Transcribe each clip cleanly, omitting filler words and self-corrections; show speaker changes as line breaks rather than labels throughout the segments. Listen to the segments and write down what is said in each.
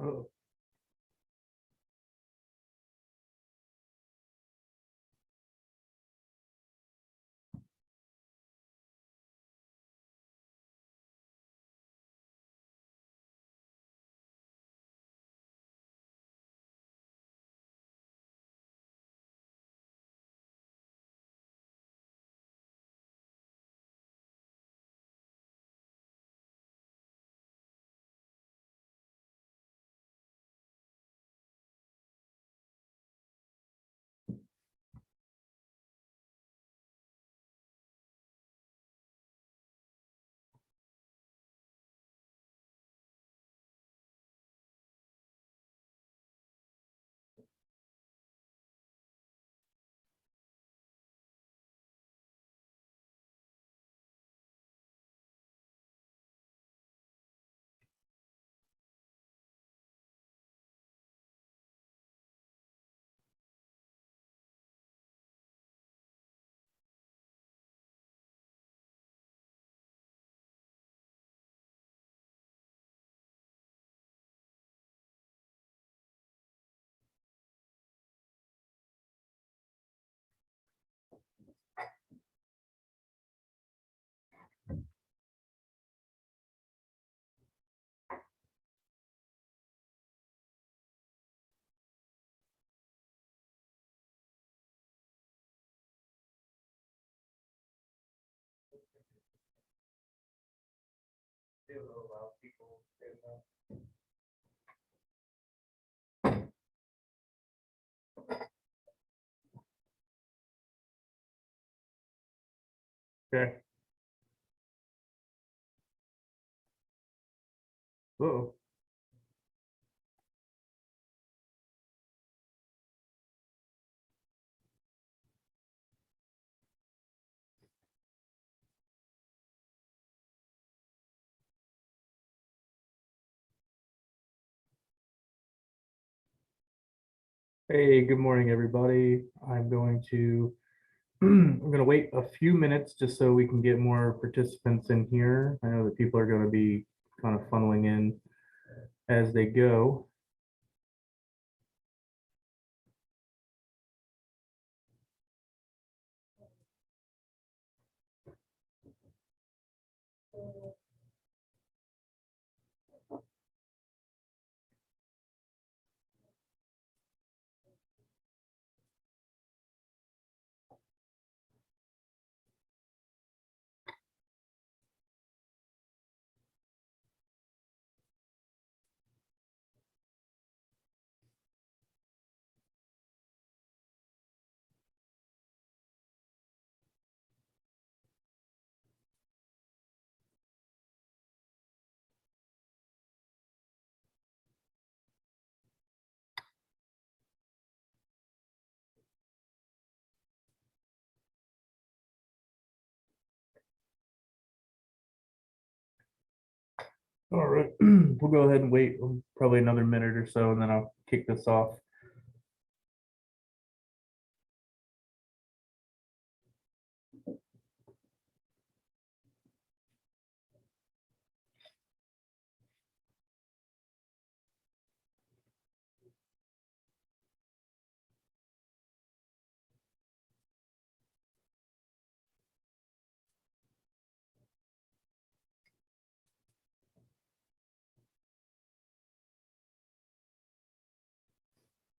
Oh. Okay. Whoa. Hey, good morning, everybody. I'm going to wait a few minutes just so we can get more participants in here. I know that people are going to be kind of funneling in as they go. All right, we'll go ahead and wait probably another minute or so, and then I'll kick this off.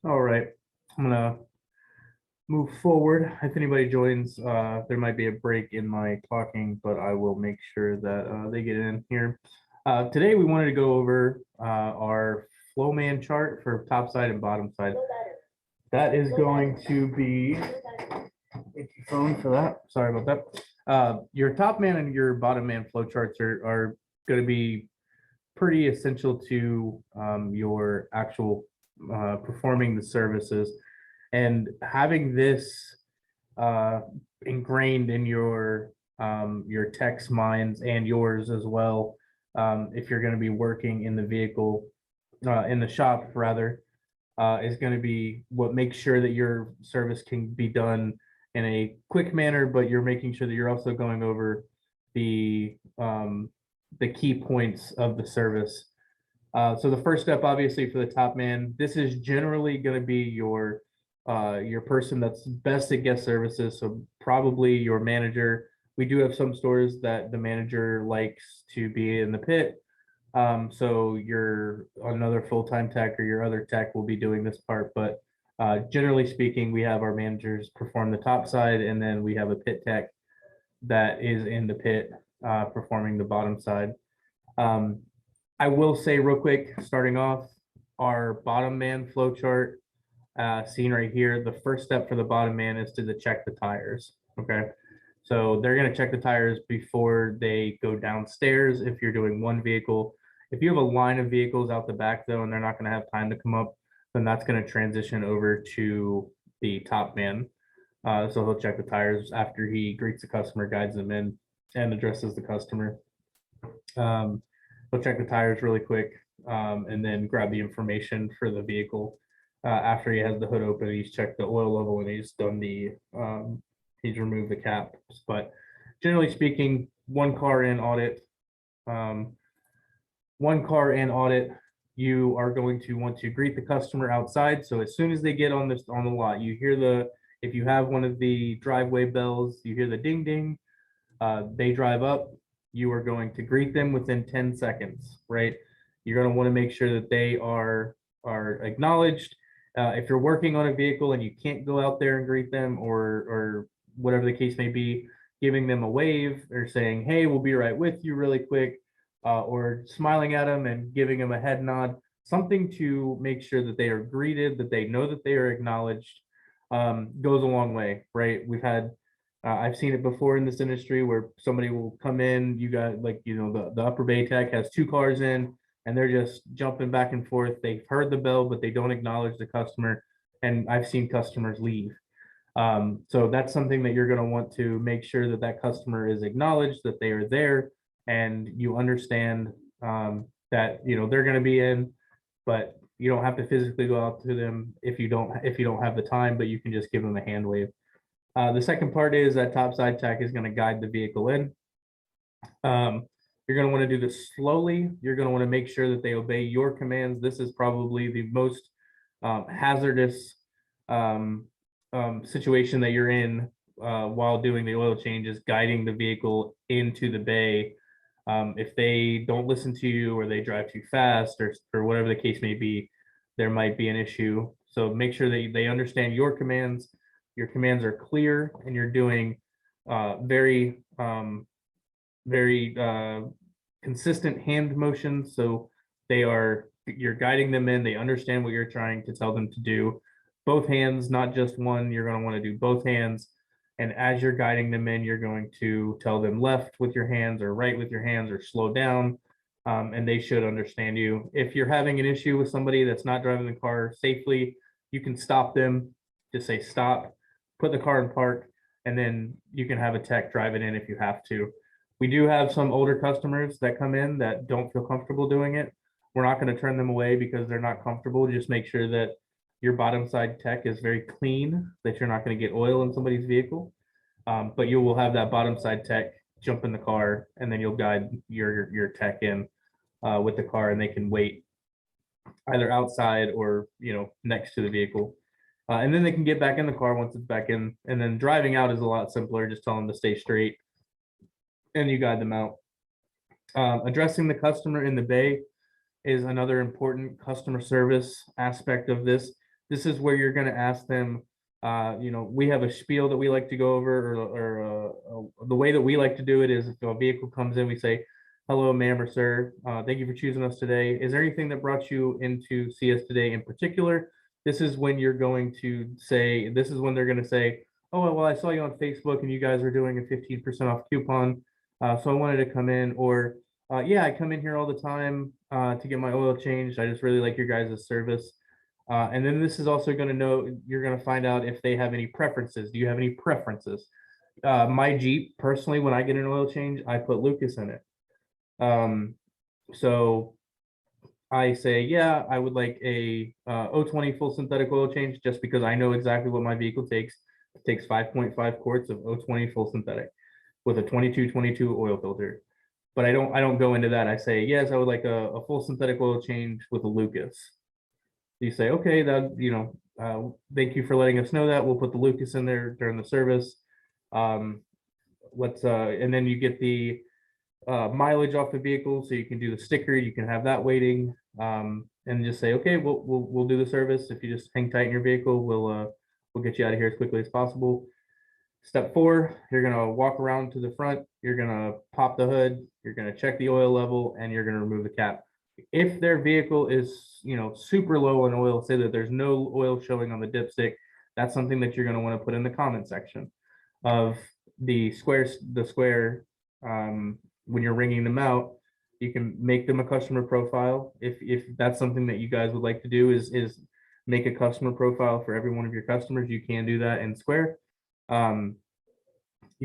All right, I'm gonna move forward. If anybody joins, there might be a break in my talking, but I will make sure that they get in here. Today we wanted to go over our flow man chart for top side and bottom side. That is going to be, thank you phone for that. Sorry about that. Your top man and your bottom man flow charts are going to be pretty essential to your actual performing the services, and having this ingrained in your tech's minds and yours as well. If you're going to be working in the vehicle, in the shop rather, is going to be what makes sure that your service can be done in a quick manner, but you're making sure that you're also going over the key points of the service. So the first step, obviously, for the top man, this is generally going to be your person that's best at guest services. So probably your manager. We do have some stores that the manager likes to be in the pit. So your another full-time tech or your other tech will be doing this part, but generally speaking, we have our managers perform the top side, and then we have a pit tech that is in the pit performing the bottom side. Um, I will say real quick, starting off, our bottom man flow chart, seen right here, the first step for the bottom man is to check the tires. Okay. So they're going to check the tires before they go downstairs if you're doing one vehicle. If you have a line of vehicles out the back though, and they're not going to have time to come up, then that's going to transition over to the top man. So he'll check the tires after he greets the customer, guides them in, and addresses the customer. Um, he'll check the tires really quick, and then grab the information for the vehicle. After he has the hood open, he's checked the oil level and he's done he's removed the caps. But generally speaking, one car in audit, um, you are going to want to greet the customer outside. So as soon as they get on the lot, you hear if you have one of the driveway bells, you hear the ding ding. They drive up. You are going to greet them within 10 seconds, right? You're going to want to make sure that they are acknowledged. If you're working on a vehicle and you can't go out there and greet them, or whatever the case may be, giving them a wave or saying, "Hey, we'll be right with you," really quick, or smiling at them and giving them a head nod, something to make sure that they are greeted, that they know that they are acknowledged, goes a long way, right? I've seen it before in this industry where somebody will come in, you got the upper bay tech has two cars in, and they're just jumping back and forth. They've heard the bell, but they don't acknowledge the customer. And I've seen customers leave. So that's something that you're going to want to make sure that that customer is acknowledged, that they are there, and you understand that they're going to be in, but you don't have to physically go out to them if you don't have the time, but you can just give them a hand wave. The second part is that topside tech is going to guide the vehicle in. You're going to want to do this slowly. You're going to want to make sure that they obey your commands. This is probably the most hazardous situation that you're in while doing the oil changes, guiding the vehicle into the bay. If they don't listen to you, or they drive too fast, or whatever the case may be, there might be an issue. So make sure that they understand your commands. Your commands are clear, and you're doing very consistent hand motions. So you're guiding them in, they understand what you're trying to tell them to do. Both hands, not just one. You're going to want to do both hands. And as you're guiding them in, you're going to tell them left with your hands, or right with your hands, or slow down. And they should understand you. If you're having an issue with somebody that's not driving the car safely, you can stop them. Just say stop, put the car in park, and then you can have a tech drive it in if you have to. We do have some older customers that come in that don't feel comfortable doing it. We're not going to turn them away because they're not comfortable. Just make sure that your bottom side tech is very clean, that you're not going to get oil in somebody's vehicle. But you will have that bottom side tech jump in the car, and then you'll guide your tech in with the car, and they can wait either outside or next to the vehicle. And then they can get back in the car once it's back in. And then driving out is a lot simpler. Just tell them to stay straight, and you guide them out. Addressing the customer in the bay is another important customer service aspect of this. This is where you're going to ask them, we have a spiel that we like to go over, or the way that we like to do it is if a vehicle comes in, we say, hello, ma'am or sir. Thank you for choosing us today. Is there anything that brought you in to see us today in particular? This is when you're going to say, this is when they're going to say, oh, well, I saw you on Facebook and you guys are doing a 15% off coupon. So I wanted to come in, or yeah, I come in here all the time to get my oil changed. I just really like your guys' service. And then this is also going to know, you're going to find out if they have any preferences. Do you have any preferences? My Jeep, personally, when I get an oil change, I put Lucas in it. So I say, yeah, I would like a 020 full synthetic oil change, just because I know exactly what my vehicle takes. It takes 5.5 quarts of 020 full synthetic with a 2222 oil filter. But I don't go into that. I say, yes, I would like a full synthetic oil change with a Lucas. You say, okay, thank you for letting us know that. We'll put the Lucas in there during the service. And then you get the mileage off the vehicle, so you can do the sticker. You can have that waiting, and just say, okay, we'll do the service. If you just hang tight in your vehicle, we'll get you out of here as quickly as possible. Step 4, you're gonna walk around to the front. You're gonna pop the hood. You're gonna check the oil level, and you're gonna remove the cap. If their vehicle is, super low on oil, say that there's no oil showing on the dipstick, that's something that you're going to want to put in the comment section of the square. When you're ringing them out, you can make them a customer profile. If that's something that you guys would like to do, is make a customer profile for every one of your customers, you can do that in Square. You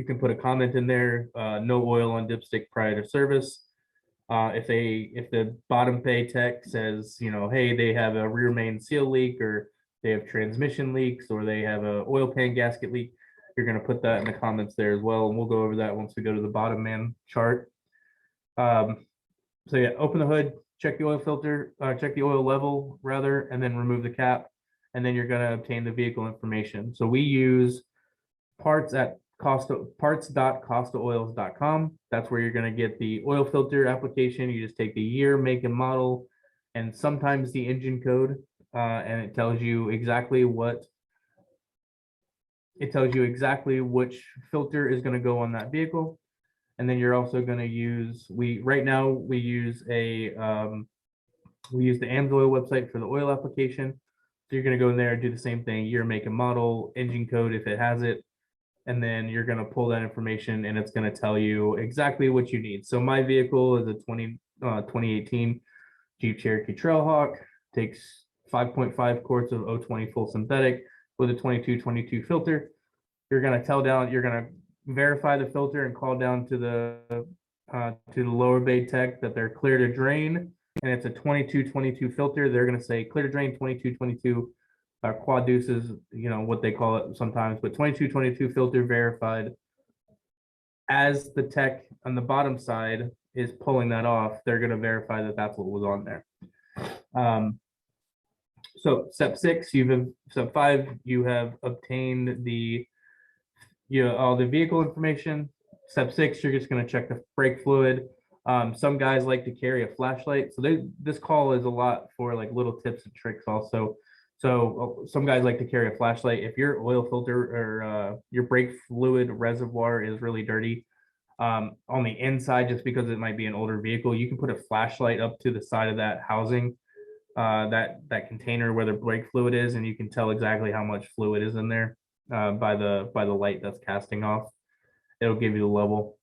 can put a comment in there, no oil on dipstick prior to service. If the bottom pay tech says, hey, they have a rear main seal leak, or they have transmission leaks, or they have a oil pan gasket leak, you're going to put that in the comments there as well. And we'll go over that once we go to the bottom man chart. So yeah, open the hood, check the oil filter, check the oil level rather, and then remove the cap. And then you're going to obtain the vehicle information. So we use parts at parts.costaoils.com. That's where you're going to get the oil filter application. You just take the year, make, and model, and sometimes the engine code, and it tells you exactly which filter is going to go on that vehicle. And then you're also going to use, right now we use the AMSOIL website for the oil application. So you're going to go in there and do the same thing, year, make, and model, engine code if it has it. And then you're going to pull that information, and it's going to tell you exactly what you need. So my vehicle is a 2018 Jeep Cherokee Trailhawk, takes 5.5 quarts of 020 full synthetic with a 2222 filter. You're going to verify the filter and call down to the lower bay tech that they're clear to drain, and it's a 2222 filter. They're going to say clear to drain 2222. Quad deuces, what they call it sometimes, but 2222 filter verified. As the tech on the bottom side is pulling that off, they're going to verify that that's what was on there. So step 5, you have obtained all the vehicle information. Step 6, you're just going to check the brake fluid. Some guys like to carry a flashlight, so this call is a lot for like little tips and tricks also. So some guys like to carry a flashlight. If your oil filter or your brake fluid reservoir is really dirty on the inside, just because it might be an older vehicle, you can put a flashlight up to the side of that housing, that container where the brake fluid is, and you can tell exactly how much fluid is in there by the light that's casting off. It'll give you the level.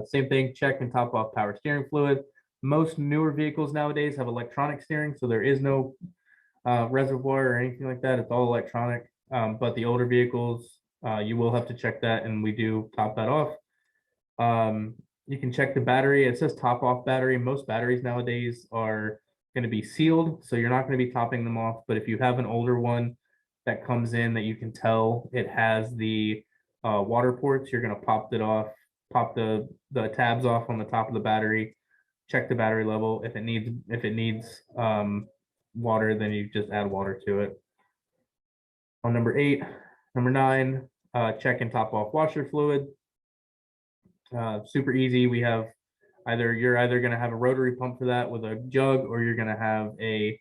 Same thing, check and top off power steering fluid. Most newer vehicles nowadays have electronic steering, so there is no reservoir or anything like that. It's all electronic. But the older vehicles, you will have to check that, and we do top that off. You can check the battery. It says top off battery. Most batteries nowadays are going to be sealed, so you're not going to be topping them off. But if you have an older one that comes in that you can tell it has the water ports, you're going to pop it off, pop the tabs off on the top of the battery, check the battery level. If it needs water, then you just add water to it. On number 8, number 9, check and top off washer fluid. Super easy. We have you're either going to have a rotary pump for that with a jug, or you're going to have a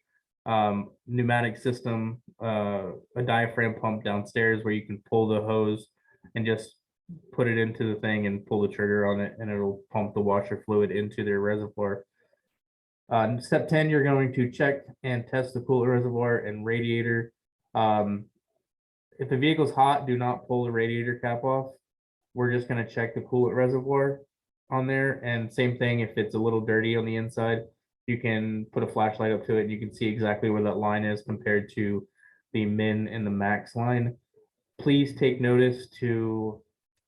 pneumatic system, a diaphragm pump downstairs where you can pull the hose and just put it into the thing and pull the trigger on it, and it'll pump the washer fluid into their reservoir. Step 10, you're going to check and test the coolant reservoir and radiator. If the vehicle's hot, do not pull the radiator cap off. We're just going to check the coolant reservoir on there. And same thing, if it's a little dirty on the inside, you can put a flashlight up to it and you can see exactly where that line is compared to the min and the max line. Please take notice to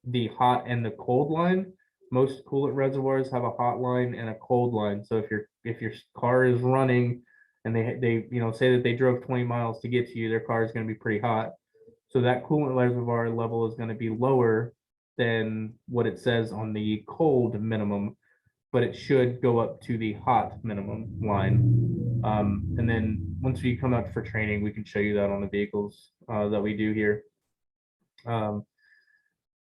the hot and the cold line. Most coolant reservoirs have a hot line and a cold line. So if your car is running and they say that they drove 20 miles to get to you, their car is going to be pretty hot. So that coolant reservoir level is going to be lower than what it says on the cold minimum, but it should go up to the hot minimum line. And then once we come out for training, we can show you that on the vehicles that we do here.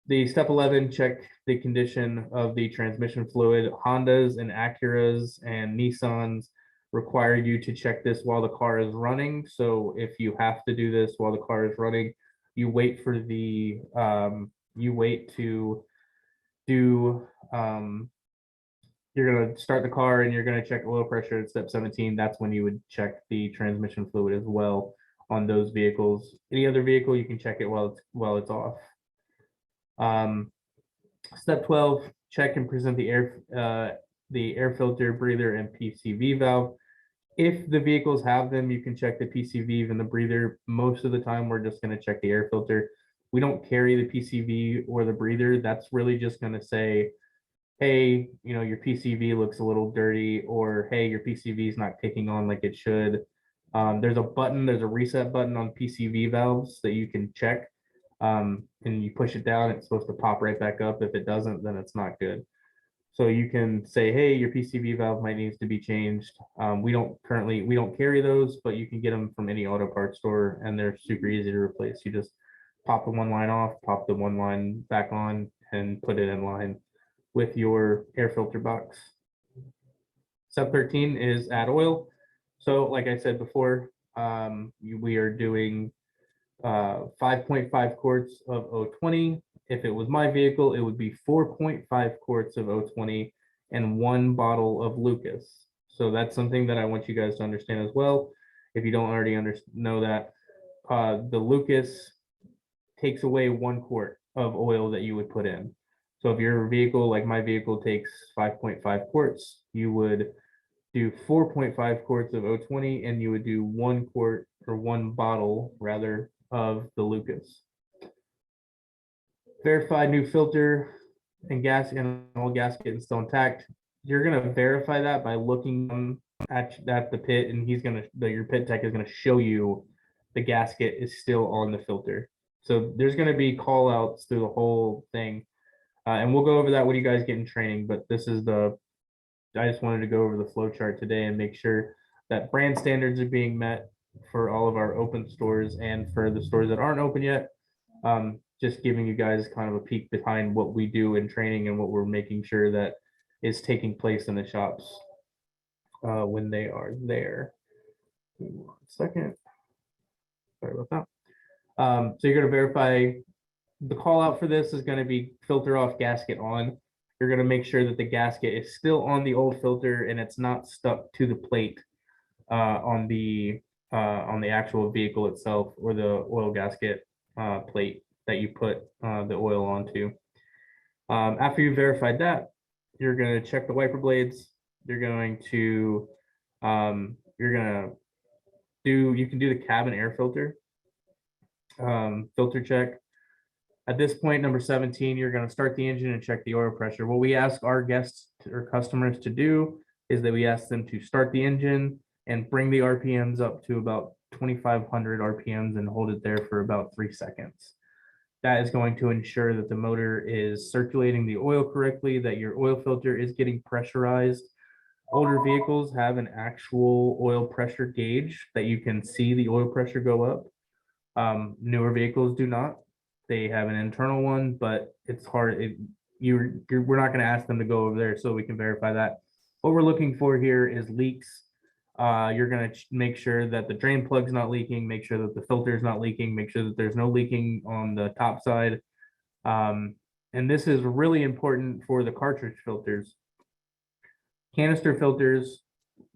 The step 11, check the condition of the transmission fluid. Hondas and Acuras and Nissans require you to check this while the car is running. So if you have to do this while the car is running, you wait for the you wait to do you're going to start the car and you're going to check oil pressure at step 17. That's when you would check the transmission fluid as well on those vehicles. Any other vehicle, you can check it while it's off. Step 12, check and present the air filter, breather, and PCV valve. If the vehicles have them, you can check the PCV and the breather. Most of the time, we're just going to check the air filter. We don't carry the PCV or the breather. That's really just going to say, hey, your PCV looks a little dirty, or hey, your PCV is not kicking on like it should. There's a reset button on PCV valves that you can check. And you push it down, it's supposed to pop right back up. If it doesn't, then it's not good. So you can say, hey, your PCV valve might need to be changed. We don't carry those, but you can get them from any auto parts store, and they're super easy to replace. You just pop the one line off, pop the one line back on, and put it in line with your air filter box. Step 13 is add oil. So like I said before, we are doing 5.5 quarts of O20. If it was my vehicle, it would be 4.5 quarts of O20 and 1 bottle of Lucas. So that's something that I want you guys to understand as well. If you don't already know that, the Lucas takes away 1 quart of oil that you would put in. So if your vehicle, like my vehicle, takes 5.5 quarts, you would do 4.5 quarts of O20, and you would do 1 quart or 1 bottle rather of the Lucas. Verify new filter and all gasket is still intact. You're gonna verify that by looking at the pit, and your pit tech is gonna show you the gasket is still on the filter. So there's gonna be call outs through the whole thing. And we'll go over that when you guys get in training, but I just wanted to go over the flow chart today and make sure that brand standards are being met for all of our open stores and for the stores that aren't open yet. Just giving you guys kind of a peek behind what we do in training and what we're making sure that is taking place in the shops when they are there. 1 second. Sorry about that. So you're going to verify the call out for this is going to be filter off, gasket on. You're going to make sure that the gasket is still on the old filter and it's not stuck to the plate on the actual vehicle itself, or the oil gasket plate that you put the oil onto. After you verified that, you're going to check the wiper blades. You can do the cabin air filter check. At this point, number 17, you're going to start the engine and check the oil pressure. What we ask our guests or customers to do is that we ask them to start the engine and bring the RPMs up to about 2,500 RPMs and hold it there for about 3 seconds. That is going to ensure that the motor is circulating the oil correctly, that your oil filter is getting pressurized. Older vehicles have an actual oil pressure gauge that you can see the oil pressure go up. Newer vehicles do not. They have an internal one, but it's hard. We're not going to ask them to go over there so we can verify that. What we're looking for here is leaks You're going to make sure that the drain plug's not leaking, make sure that the filter is not leaking, make sure that there's no leaking on the top side. And this is really important for the cartridge filters. Canister filters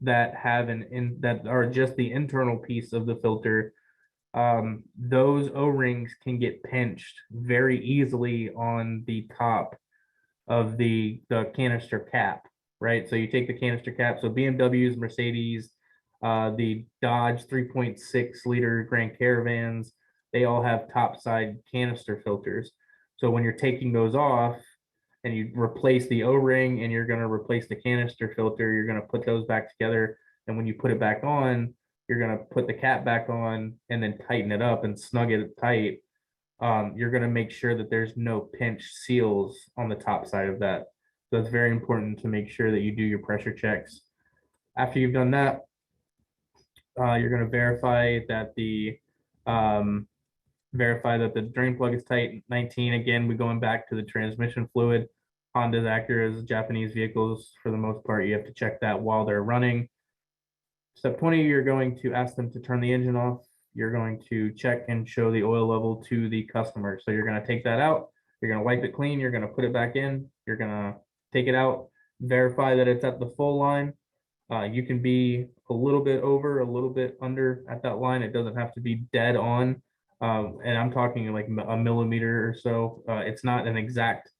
that have that are just the internal piece of the filter, those O-rings can get pinched very easily on the top of the canister cap, right? So you take the canister cap, so BMWs, Mercedes, the Dodge 3.6 liter Grand Caravans, they all have top side canister filters. So when you're taking those off and you replace the O-ring and you're going to replace the canister filter, you're going to put those back together. And when you put it back on, you're going to put the cap back on and then tighten it up and snug it tight. You're going to make sure that there's no pinch seals on the top side of that. So it's very important to make sure that you do your pressure checks. After you've done that, you're going to verify that the drain plug is tight. 19, again, we're going back to the transmission fluid. Honda's, Acura's, Japanese vehicles, for the most part, you have to check that while they're running. Step 20, you're going to ask them to turn the engine off. You're going to check and show the oil level to the customer. So you're going to take that out. You're going to wipe it clean. You're going to put it back in. You're going to take it out, verify that it's at the full line. You can be a little bit over, a little bit under at that line. It doesn't have to be dead on. And I'm talking like a millimeter or so. It's not an exact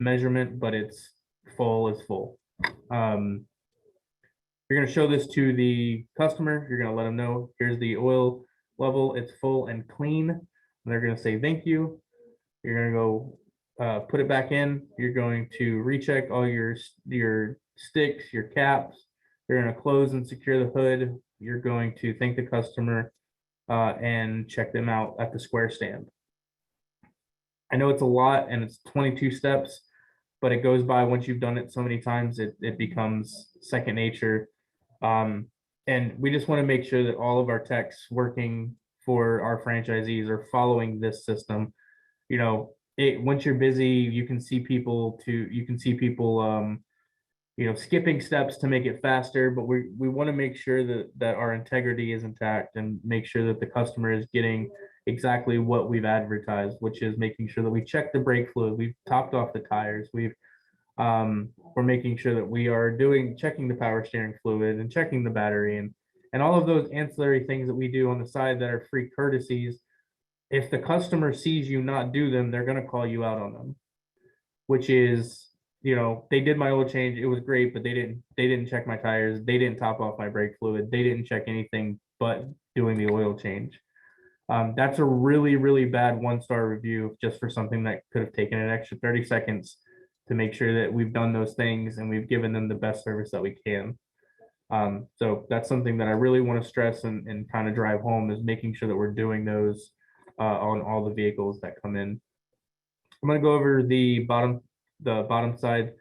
measurement, but it's full is full. You're going to show this to the customer. You're going to let them know, here's the oil level. It's full and clean. And they're going to say, thank you. You're going to go put it back in. You're going to recheck all your sticks, your caps. You're going to close and secure the hood. You're going to thank the customer and check them out at the square stand. I know it's a lot and it's 22 steps, but it goes by once you've done it so many times, it becomes second nature. And we just want to make sure that all of our techs working for our franchisees are following this system. You know, once you're busy, you can see people skipping steps to make it faster, but we want to make sure that our integrity is intact and make sure that the customer is getting exactly what we've advertised, which is making sure that we check the brake fluid, we've topped off the tires, we're making sure that we are checking the power steering fluid and checking the battery and all of those ancillary things that we do on the side that are free courtesies. If the customer sees you not do them, they're going to call you out on them, which is, they did my oil change, it was great, but they didn't check my tires, they didn't top off my brake fluid, they didn't check anything but doing the oil change. That's a really, really bad 1-star review just for something that could have taken an extra 30 seconds to make sure that we've done those things and we've given them the best service that we can. So that's something that I really want to stress and kind of drive home, is making sure that we're doing those on all the vehicles that come in. I'm going to go over the bottom side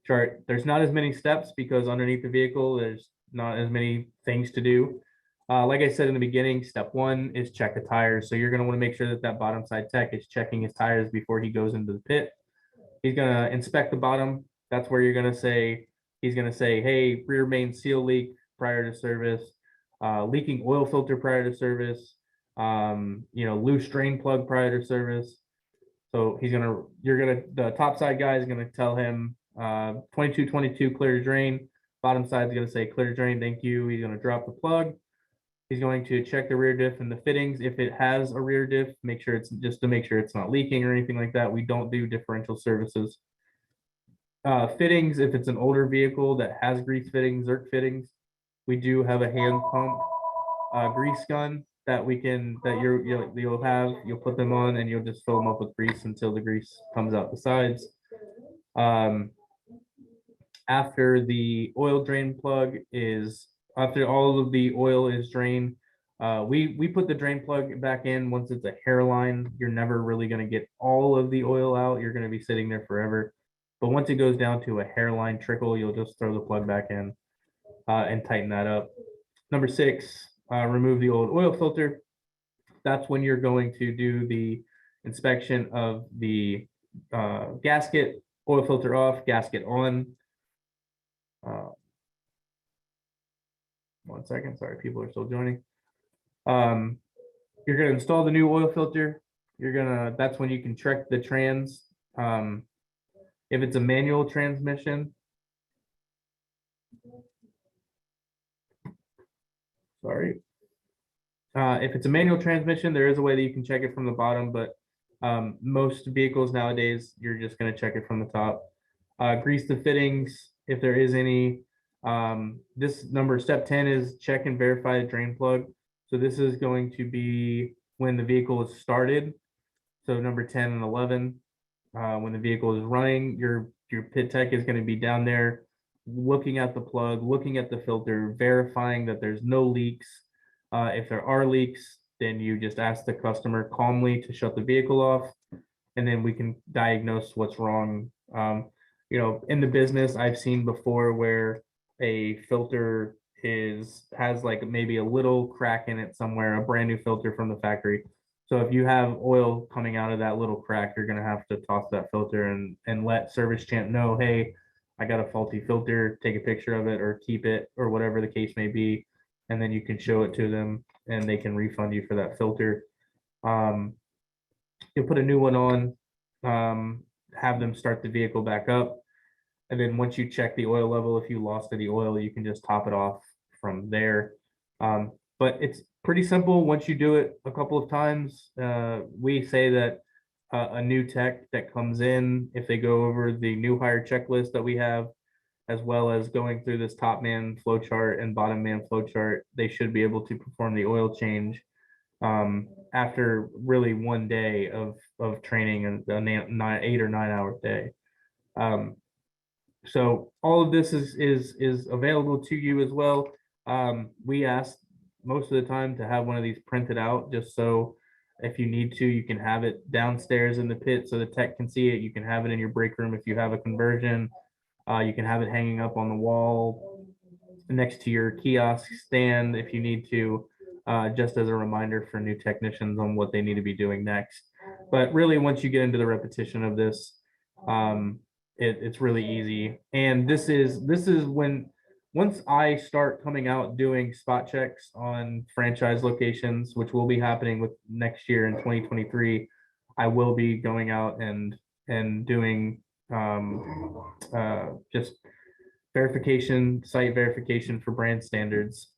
chart. There's not as many steps because underneath the vehicle, there's not as many things to do. Like I said in the beginning, step 1 is check the tires. So you're going to want to make sure that bottom side tech is checking his tires before he goes into the pit. He's going to inspect the bottom. That's where he's going to say, hey, rear main seal leak prior to service, leaking oil filter prior to service, loose drain plug prior to service. So the top side guy is going to tell him 2222 clear to drain. Bottom side is going to say clear to drain, thank you. He's going to drop the plug. He's going to check the rear diff and the fittings. If it has a rear diff, to make sure it's not leaking or anything like that. We don't do differential services. Fittings, if it's an older vehicle that has grease fittings, Zerk fittings, we do have a hand pump grease gun that you'll put them on and you'll just fill them up with grease until the grease comes out the sides. After the oil drain plug after all of the oil is drained, we put the drain plug back in once it's a hairline. You're never really going to get all of the oil out. You're going to be sitting there forever. But once it goes down to a hairline trickle, you'll just throw the plug back in and tighten that up. Number 6, remove the old oil filter. That's when you're going to do the inspection of the gasket, oil filter off, gasket on. 1 second, sorry, people are still joining. You're gonna install the new oil filter. That's when you can check the trans. If it's a manual transmission, sorry. If it's a manual transmission, there is a way that you can check it from the bottom, but most vehicles nowadays, you're just gonna check it from the top. Grease the fittings if there is any. This number, step 10, is check and verify the drain plug. So this is going to be when the vehicle is started. So number 10 and 11, when the vehicle is running, your pit tech is going to be down there looking at the plug, looking at the filter, verifying that there's no leaks. If there are leaks, then you just ask the customer calmly to shut the vehicle off, and then we can diagnose what's wrong. In the business, I've seen before where a filter has like maybe a little crack in it somewhere, a brand new filter from the factory. So if you have oil coming out of that little crack, you're gonna have to toss that filter and let Service Champ know, hey, I got a faulty filter, take a picture of it or keep it or whatever the case may be. And then you can show it to them and they can refund you for that filter. You'll put a new one on, have them start the vehicle back up. And then once you check the oil level, if you lost any oil, you can just top it off from there. But it's pretty simple once you do it a couple of times. We say that a new tech that comes in, if they go over the new hire checklist that we have, as well as going through this top man flow chart and bottom man flow chart, they should be able to perform the oil change after really 1 day of training and an 8 or 9 hour day. So all of this is available to you as well. We ask most of the time to have one of these printed out, just so if you need to, you can have it downstairs in the pit so the tech can see it. You can have it in your break room if you have a conversion. You can have it hanging up on the wall next to your kiosk stand if you need to, just as a reminder for new technicians on what they need to be doing next. But really, once you get into the repetition of this, it's really easy. And this is when, once I start coming out doing spot checks on franchise locations, which will be happening with next year in 2023, I will be going out and doing just verification, site verification for brand standards.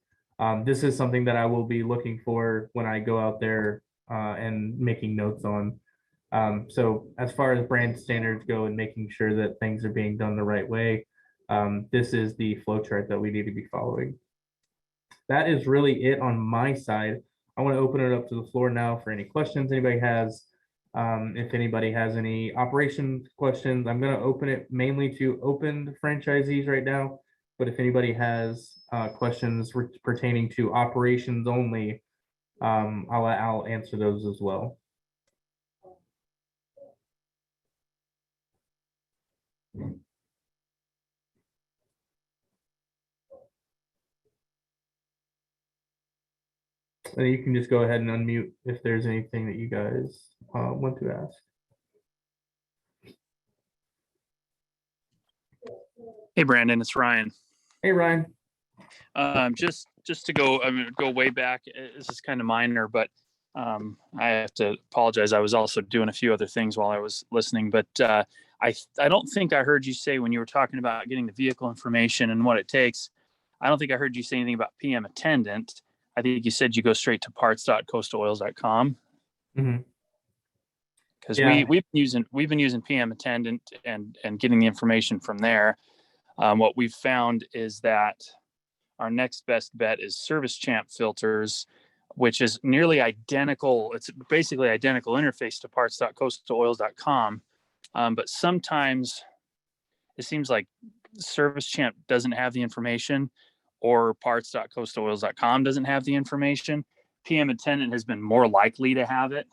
This is something that I will be looking for when I go out there and making notes on. So as far as brand standards go and making sure that things are being done the right way, this is the flow chart that we need to be following. That is really it on my side. I want to open it up to the floor now for any questions anybody has. If anybody has any operation questions, I'm going to open it mainly to opened franchisees right now. But if anybody has questions pertaining to operations only, I'll answer those as well. And you can just go ahead and unmute if there's anything that you guys want to ask.
Hey, Brandon, it's Ryan.
Hey, Ryan.
Just to go, go way back. This is kind of minor, but I have to apologize. I was also doing a few other things while I was listening, but I don't think I heard you say when you were talking about getting the vehicle information and what it takes. I don't think I heard you say anything about PM attendant. I think you said you go straight to parts.coastaoils.com.
Mm-hmm.
Because we've been using PM attendant and getting the information from there. What we've found is that our next best bet is Service Champ filters, which is nearly identical. It's basically identical interface to parts.coastaoils.com. But sometimes it seems like Service Champ doesn't have the information, or parts.coastaoils.com doesn't have the information. PM attendant has been more likely to have it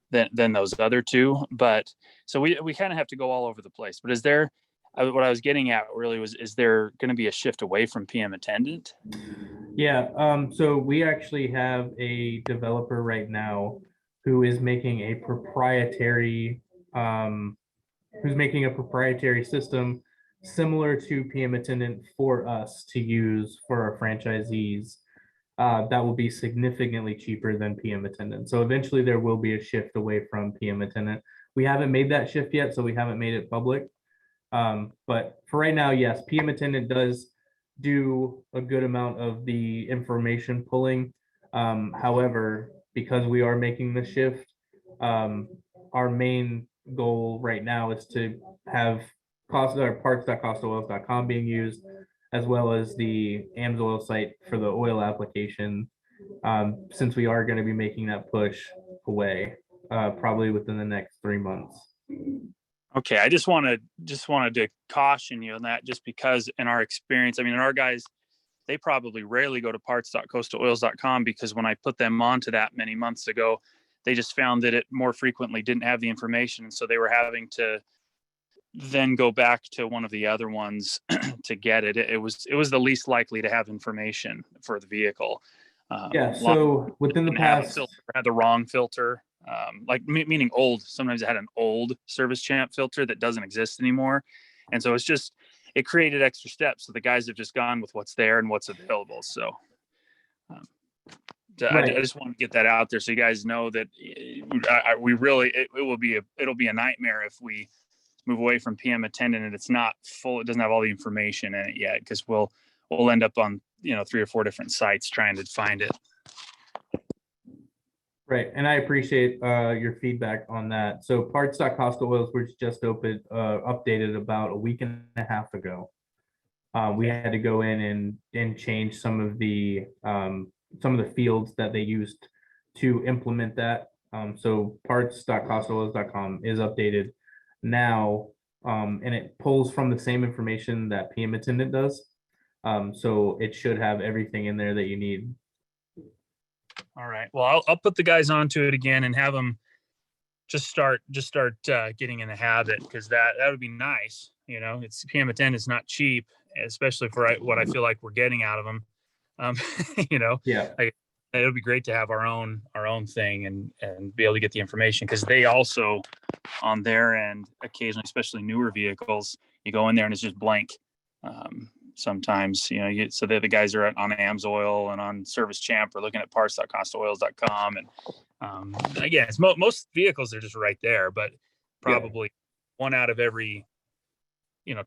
than those other two. But so we kind of have to go all over the place. But is there, what I was getting at really was, is there going to be a shift away from PM attendant?
Yeah. So we actually have a developer right now who is making a proprietary system similar to PM attendant for us to use for our franchisees. That will be significantly cheaper than PM attendant. So eventually there will be a shift away from PM attendant. We haven't made that shift yet, so we haven't made it public. But for right now, yes, PM attendant does do a good amount of the information pulling. However, because we are making the shift, our main goal right now is to have parts.costaoils.com being used, as well as the AMSOIL site for the oil application, since we are going to be making that push away, probably within the next 3 months.
Okay, I just wanted to caution you on that, just because in our experience, I mean, our guys, they probably rarely go to parts.costaoils.com, because when I put them onto that many months ago, they just found that it more frequently didn't have the information. And so they were having to then go back to one of the other ones to get it. It was the least likely to have information for the vehicle.
Yeah, so within the past,
had the wrong filter, meaning old. Sometimes it had an old Service Champ filter that doesn't exist anymore. And so it created extra steps. So the guys have just gone with what's there and what's available. So
right.
I just want to get that out there so you guys know that it'll be a nightmare if we move away from PM attendant and it's not full. It doesn't have all the information in it yet, because we'll end up on 3 or 4 different sites trying to find it.
Right, and I appreciate your feedback on that. So parts.costaoils was just updated about a week and a half ago. We had to go in and change some of the fields that they used to implement that. So parts.costaoils.com is updated now, and it pulls from the same information that PM attendant does. So it should have everything in there that you need.
All right. Well, I'll put the guys onto it again and have them just start getting in the habit, because that would be nice. It's PM attendant is not cheap, especially for what I feel like we're getting out of them.
Yeah.
It would be great to have our own thing and be able to get the information, because they also on their end occasionally, especially newer vehicles, you go in there and it's just blank. Sometimes, so the guys are on AMSOIL and on Service Champ or looking at parts.costaoils.com. And again, it's most vehicles are just right there, but probably one out of every,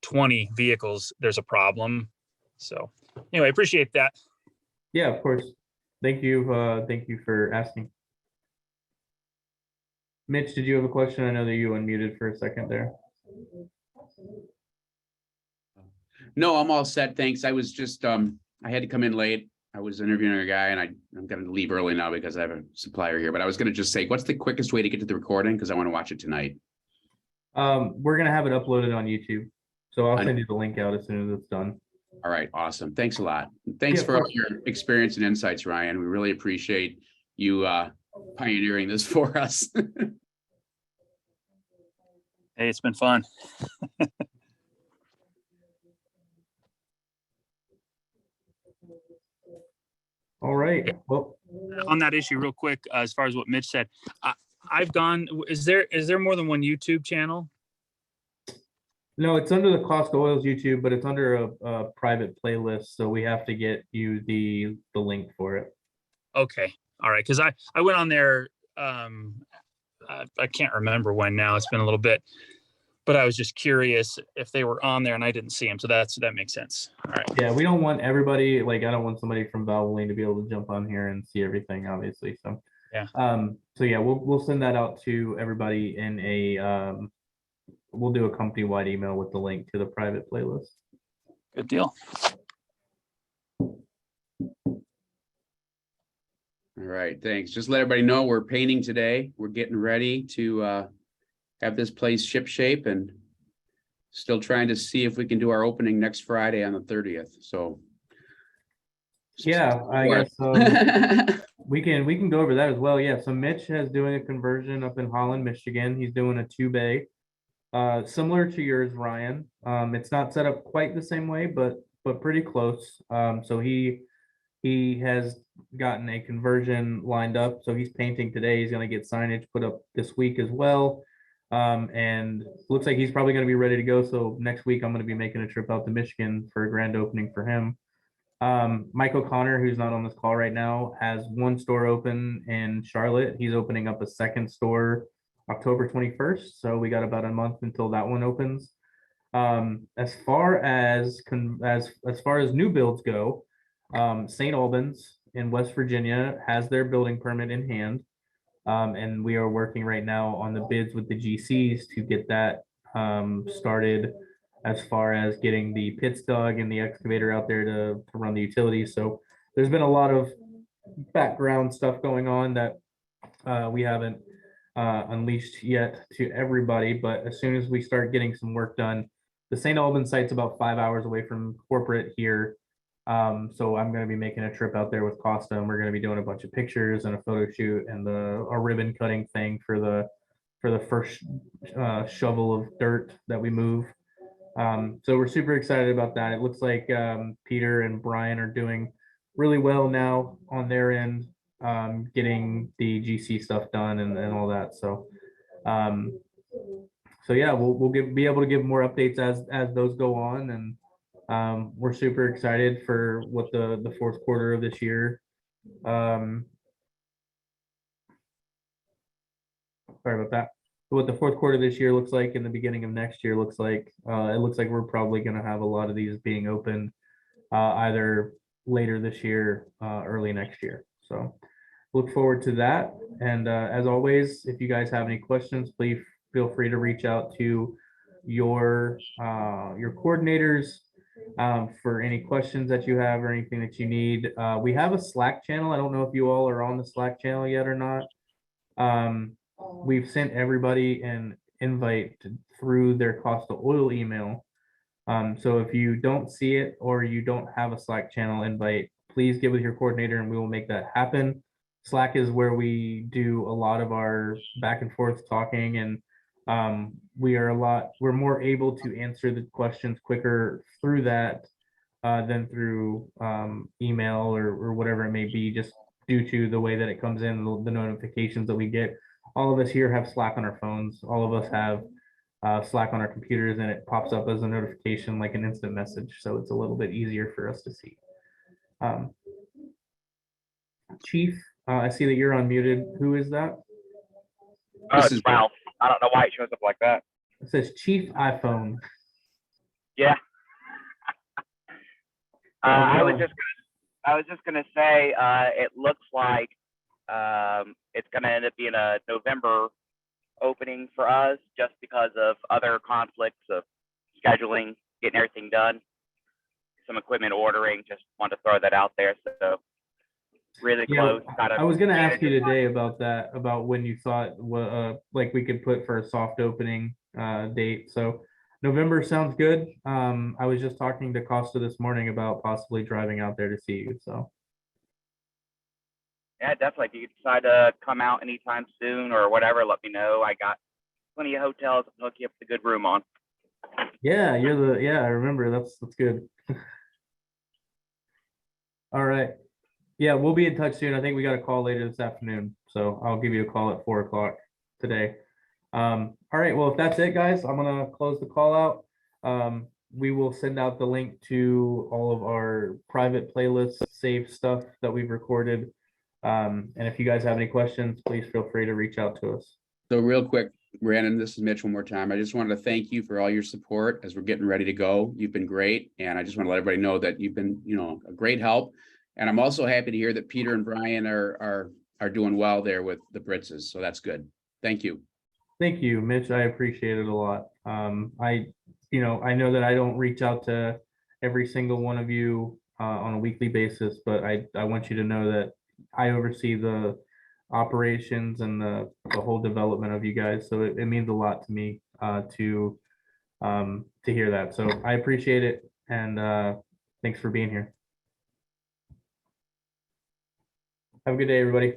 20 vehicles, there's a problem. So anyway, appreciate that.
Yeah, of course. Thank you. Thank you for asking. Mitch, did you have a question? I know that you unmuted for a second there.
No, I'm all set. Thanks. I was just, I had to come in late. I was interviewing a guy, and I'm going to leave early now because I have a supplier here, but I was going to just say, what's the quickest way to get to the recording? Because I want to watch it tonight.
We're going to have it uploaded on YouTube. So I'll send you the link out as soon as it's done.
All right. Awesome. Thanks a lot. Thanks for all your experience and insights, Ryan. We really appreciate you pioneering this for us.
Hey, it's been fun.
All right. Well,
on that issue real quick, as far as what Mitch said, I've gone, is there more than one YouTube channel?
No, it's under the Costa Oils YouTube, but it's under a private playlist. So we have to get you the link for it.
Okay. All right. Cause I went on there. I can't remember when now, it's been a little bit, but I was just curious if they were on there and I didn't see them. So that makes sense. All right.
Yeah. We don't want everybody, I don't want somebody from Valvoline to be able to jump on here and see everything, obviously. So,
yeah.
So yeah, we'll send that out to everybody in we'll do a company-wide email with the link to the private playlist.
Good deal.
All right, thanks. Just let everybody know we're painting today. We're getting ready to have this place ship shape, and still trying to see if we can do our opening next Friday on the 30th. So
yeah, I guess we can go over that as well. Yeah, so Mitch is doing a conversion up in Holland, Michigan. He's doing a 2-bay. Similar to yours, Ryan. It's not set up quite the same way, but pretty close. So he has gotten a conversion lined up. So he's painting today. He's going to get signage put up this week as well. And looks like he's probably going to be ready to go. So next week I'm going to be making a trip out to Michigan for a grand opening for him. Mike O'Connor, who's not on this call right now, has one store open in Charlotte. He's opening up a second store October 21st. So we got about a month until that one opens. As far as new builds go, St. Albans in West Virginia has their building permit in hand. And we are working right now on the bids with the GCs to get that started, as far as getting the pits dug and the excavator out there to run the utilities. So there's been a lot of background stuff going on that we haven't unleashed yet to everybody. But as soon as we start getting some work done, the St. Albans site's about 5 hours away from corporate here. So I'm going to be making a trip out there with Costa, and we're going to be doing a bunch of pictures and a photo shoot and a ribbon cutting thing for the first shovel of dirt that we move. So we're super excited about that. It looks like Peter and Brian are doing really well now on their end, getting the GC stuff done and all that. So yeah, we'll be able to give more updates as those go on, and we're super excited for what the fourth quarter of this year. Sorry about that. What the fourth quarter this year looks like, and the beginning of next year looks like. It looks like we're probably going to have a lot of these being opened either later this year, early next year. So look forward to that. And as always, if you guys have any questions, please feel free to reach out to your coordinators for any questions that you have or anything that you need. We have a Slack channel. I don't know if you all are on the Slack channel yet or not. We've sent everybody an invite through their Costa Oil email. So if you don't see it or you don't have a Slack channel invite, please get with your coordinator and we will make that happen. Slack is where we do a lot of our back and forth talking, and we're more able to answer the questions quicker through that than through email or whatever it may be, just due to the way that it comes in, the notifications that we get. All of us here have Slack on our phones. All of us have Slack on our computers, and it pops up as a notification, like an instant message. So it's a little bit easier for us to see. Chief, I see that you're unmuted. Who is that?
This is Ralph. I don't know why it shows up like that.
It says Chief iPhone.
Yeah. I was just gonna say it looks like it's gonna end up being a November opening for us, just because of other conflicts of scheduling, getting everything done, some equipment ordering. Just want to throw that out there. So really close.
I was going to ask you today about that, about when you thought like we could put for a soft opening date. So November sounds good. I was just talking to Costa this morning about possibly driving out there to see you. So
yeah, definitely. If you decide to come out anytime soon or whatever, let me know. I got plenty of hotels to hook you up with a good room on.
Yeah, I remember. That's good. All right. Yeah, we'll be in touch soon. I think we got a call later this afternoon, so I'll give you a call at 4 o'clock today. All right. Well, if that's it, guys, I'm gonna close the call out. We will send out the link to all of our private playlists, saved stuff that we've recorded. And if you guys have any questions, please feel free to reach out to us.
So real quick, Brandon, this is Mitch one more time. I just wanted to thank you for all your support as we're getting ready to go. You've been great. And I just want to let everybody know that you've been, a great help. And I'm also happy to hear that Peter and Brian are doing well there with the Britzes. So that's good. Thank you.
Thank you, Mitch. I appreciate it a lot. I know that I don't reach out to every single one of you on a weekly basis, but I want you to know that I oversee the operations and the whole development of you guys. So it means a lot to me to hear that. So I appreciate it. And thanks for being here. Have a good day, everybody.